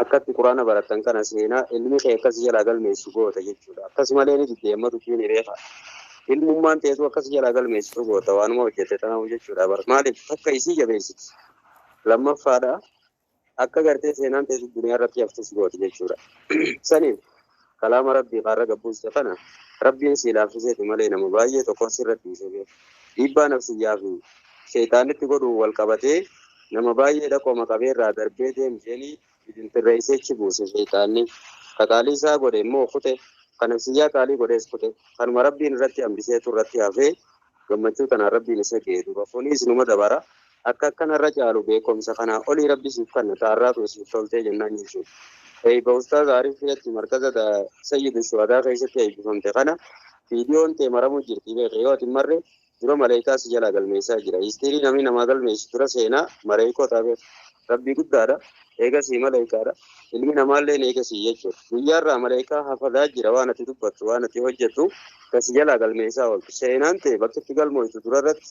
akkatti quraana baratan kana seenaa ilmi kee akkas jala galmeessu goota jechuudha. Akkasumalee ni deemmatu fiin reefa ilmummaan teetu akkas jala galmeessu goota waanuma hojjete tanaaf jechuudha. Maaliif akka isii jabeessiti lammaffaadha akka gartee seenaan teessu duniyaa irratti haftus gooti jechuudha. Saniif kalaama rabbii qaarra gabbuuste kana rabbiin si laaffiseeti malee nama baay'ee tokko sirratti dhiisee dhiibbaa nafsiyyaa fi sheexaanitti godhu wal qabatee nama baay'ee dhaqooma qabeerraa darbee deemteenii idintirreesseechi buuse sheexaanni qaalii isaa godhe immoo kute kan nafsiyyaa qaalii godhees kute kanuma rabbiin irratti hambiseetu irratti hafee gammachuu kanaan rabbiin isa ga'e duuba foniis numa dabara akka akkanarra caalu beekumsa kanaa olii rabbi siif kanna taarraatu siif toltee jennaan jechuudha. Eeyba ustaaz Arif Fiyachi markaza da Sayyidu Shuhadaa keessatti eebbifamte kana viidiyoon tee maramuu jirti beekee yoo ati marre dura maleekaa si jala galmeessaa jira. Istirii namni namaa galmeessu dura seenaa maleekoota rabbii guddaadha. Eegasii maleekaadha. Ilmi namaallee eegasii jechuudha. Guyyaarraa maleekaa hafadaa jira waan ati dubbattu waan ati hojjettu kasi jala galmeessaa ooltu. Seenaan ta'e bakki itti galmooftu durarratti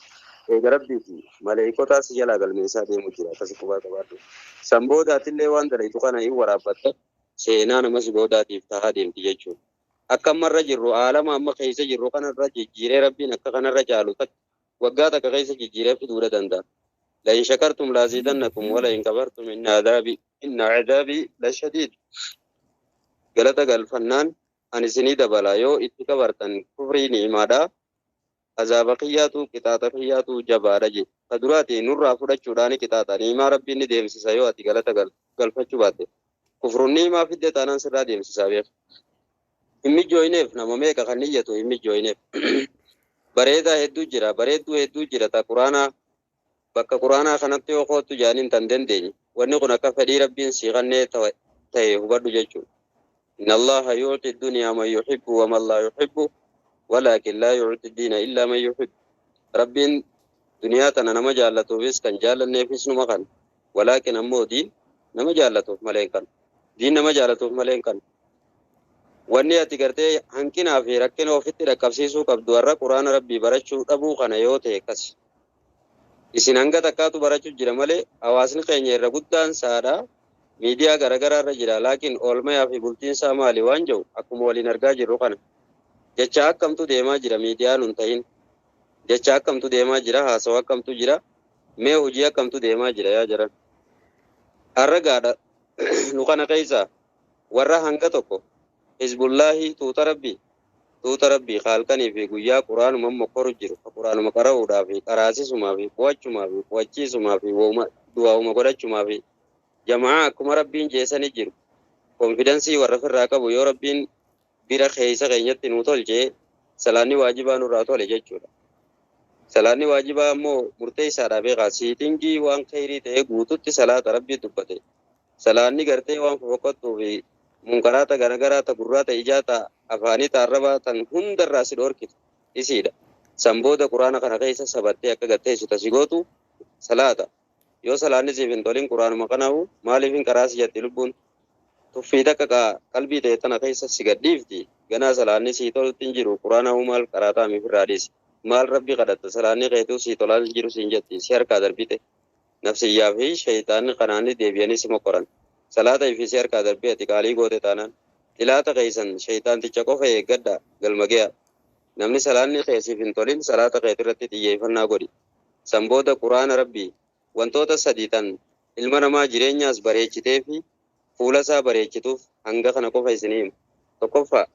eega rabbiiti maleekotaa si jala galmeessaa deemu jira akkasi qubaa qabaadhu. San boodaatillee waan dalaytu kana hin waraabbatta seenaa namas boodaatiif tahaa deemti jechuudha. Akka ammarra jirru aalama amma keessa jirru kanarra jijjiiree rabbiin akka kanarra caalu waggaa takka keessa jijjiiree fiduudha danda'a. لئن شكرتم لازيدنكم ولئن كفرتم إن عذابي لشديد. قالت قال فنان أن سني دبلا يو اتكبرتن كفري نعمادا عذاب قياتو كتاتا قياتو جبارجي فدراتي نور فرج چوداني كتاتا نعما ربي نديم سيسايو أتي قالت قال فچو باتي كفر نعما في الدتانان سرا ديم سيسايو إمي جوينيف نما ميكا خنيجتو إمي جوينيف بريدا هدو جرا بريدو هدو جرا تا قرانا bakka quraanaa kanatti yoo kootu jaaniin tan dandeenye wanni kun akka fedhii rabbiin siiqannee ta'e hubadhu jechuudha. Inna Allaha yuuti duniyaa man yuhibbu wa man laa yuhibbu walaakin laa yuuti diina illaa man yuhibbu. Rabbiin duniyaa tana nama jaallatuufis kan jaallanneefis numa kan walaakin ammoo diin nama jaallatuuf malee kan diin nama jaallatuuf malee kan wanni ati gartee hanqinaa fi rakkina ofitti dhaqqabsiisuu qabdu warra quraana rabbii barachuu dhabuu kana yoo ta'e kasi. Isin hanga takkaatu barachuu jira malee hawaasni keenya irra guddaan saadhaa miidiyaa garaagaraa irra jira laakiin oolmayaa fi bultiinsaa maali waan jiru akkuma waliin argaa jirru kana jecha akkamtu deemaa jira miidiyaan hin ta'in jecha akkamtu deemaa jira haasawa akkamtu jira mee hojii akkamtu deemaa jira yaa jiran har'a gaadha nu kana keessa warra hanga tokko hizbullaahi tuuta rabbii khaalqanii fi guyyaa quraanuma mokkoru jiru quraanuma qara'uudhaa fi qaraasisumaa fi qo'achumaa fi qo'achiisumaa fi du'aa'uma godhachumaa fi jamaa akkuma rabbiin jeesanii jiru konfidensii warra firraa qabu yoo rabbiin bira keessa keenyatti nu tolchee salaanni waajibaa nurraa tole jechuudha. Salaanni waajibaa ammoo murtee isaadhaa beekaa siitingii waan khayrii ta'ee guututti salaata rabbii dubbate salaanni gartee waan fofoqottuu fi munkaraata garagaraata gurraata ijaata afaanii taarrabaa tan hundarraa si dhorkitu isiidha. San booda quraana kana keessa sabattee akka gatteessu tasigootu salaata. Yoo salaanni siif hin tolin quraanuma kanaahu maaliif hin qaraasi jetti lubbuun tuffii takka qalbii ta'e tana keessa si gadhiifti ganaa salaanni sii tolutti hin jiru quraanahu maal qaraataa miif irraa dhiisi maal rabbi kadhatta salaanni keetuu sii tolaa hin jiru siin jetti si harkaa darbite nafsiyyaa fi shayitaanni kanaanni deebi'anii si mokoran. Salaata ifisi harkaa darbee ati qaalii goote taanaan tilaata keeysan shayitaanticha qofa eeggadha galmage'a namni salaanni keessiif hin tolin salaata keet irratti xiyyeeffannaa godhi san booda quraana rabbii wantoota sadii tan ilma namaa jireenyaas bareechitee fi fuula isaa bareechituuf hanga kana qofa isinii himu tokkoffaa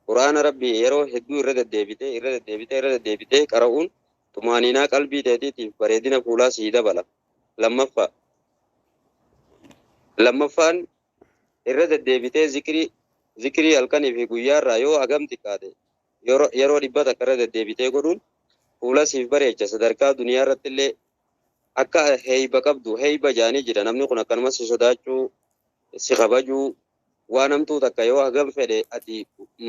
quraana rabbii yeroo hedduu irra deddeebitee qara'uun tumaaniinaa qalbii teetiitiif bareedina fuulaa sii dabala. Lammaffaan irra deddeebitee zikrii halkanii fi guyyaarraa yoo hagam xiqqaate yeroo dhibba takka irra deddeebitee godhuun fuula siif bareecha sadarkaa duniyaa irratti illee akka heeyba qabdu heeyba jaanii jira namni kun akkanuma si sodaachuu si kabajuu waan hamtuu takka yoo hagam fedhe ati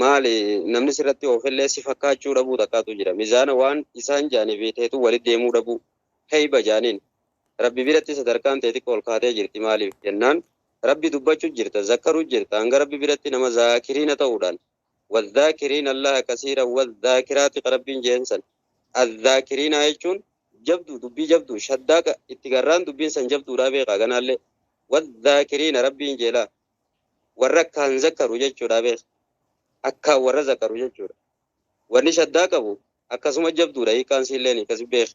maali namni sirratti oofillee si fakkaachuu dhabuu takkaatu jira mizaana waan isaan jaanii fi teetu walitti deemuu dhabuu heeyba jaaniin. Rabbi biratti sadarkaan teetii ol kaatee jirti maaliif jennaan rabbi dubbachuu jirta zakkaruu jirta hanga rabbi biratti nama zaakiriina ta'uudhaan wadhaakiriina allaha kasiira wadhaakiraati rabbiin jeensan adhaakiriina jechuun jabduu dubbii jabduu shaddaa itti garraan dubbiin san jabduudhaa beekaa ganaallee والذاكرين ربي جلا وركان ذكروا جچودا به akka warra zakaru jechuudha wanni shaddaa qabu akkasuma jabduudha hiikaan siilleeni kasi beek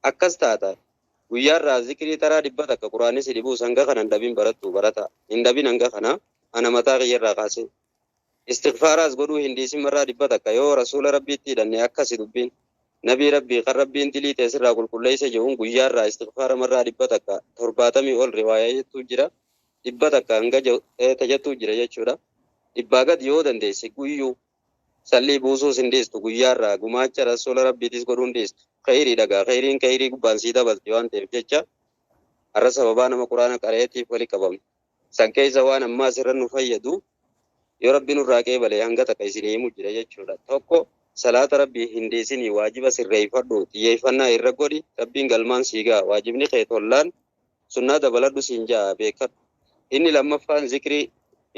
akkas taata guyyaarraa zikrii taraa dhibbata akka quraanii si dhibuu sanga kana hin barattu barata hin dabin hanga kana ana mataa kiyyarraa kaase istighfaaraas godhuu hin dhiisin marraa dhibbata akka yoo rasuula rabbiitti hidhanne akkasi dubbiin nabii rabbii kan rabbiin dilii teessirraa qulqulleessa jehuun guyyaarraa istighfaara marraa dhibbata akka 70 ol riwaayaa jettuu jira dhibbata akka hanga tajattuu jira jechuudha dhibbaa gad yoo dandeesse guyyuu sallii buusuu sindeestu guyyaarraa gumaacha rasuula rabbiitis godhuun deestu khayrii dhagaa khayrii gubbaan sii dabalti waan ta'eef jecha har'a sababaa nama quraana qara'eetiif wali qabamne san keessa waan ammaa asirra nu fayyadu yoo rabbiin nurraa qeebalee hanga takka isin himu jira jechuudha tokko salaata rabbii hin deesinii waajiba sirreeffadhu xiyyeeffannaa irra godhi rabbiin galmaan siigaa waajibni kee tollaan sunnaa dabaladhu siin jaa beekadhu inni lammaffaan zikrii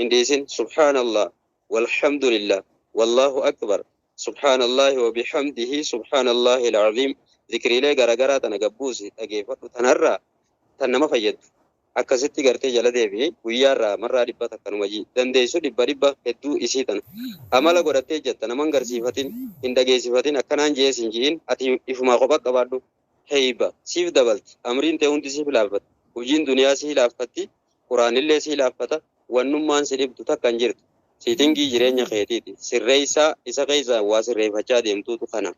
إنديسين سبحان الله والحمد لله والله أكبر سبحان الله وبحمده سبحان الله العظيم ذكري لي غرغرا تنغبوسي تغيفت تنرى تنما فيد أكستي غرتي جلدي بي ويارا مرة دبا تكن وجي دنديسو دبا هدو إسيتن أمالا غرتي جت نمان غرسيفتين إندغي صفتين أكنان جيسين جين أتي إفما قبا قبادو هيبا سيف دبلت أمرين تهون تسيف لافت وجين دنيا سي لافتي قرآن الله سي لافتا wannummaan sidibtu takkan jirtu sitingii jireenya keetiiti sirreeysaa isa keeysaa waa sirreeffachaa deemtuutu kana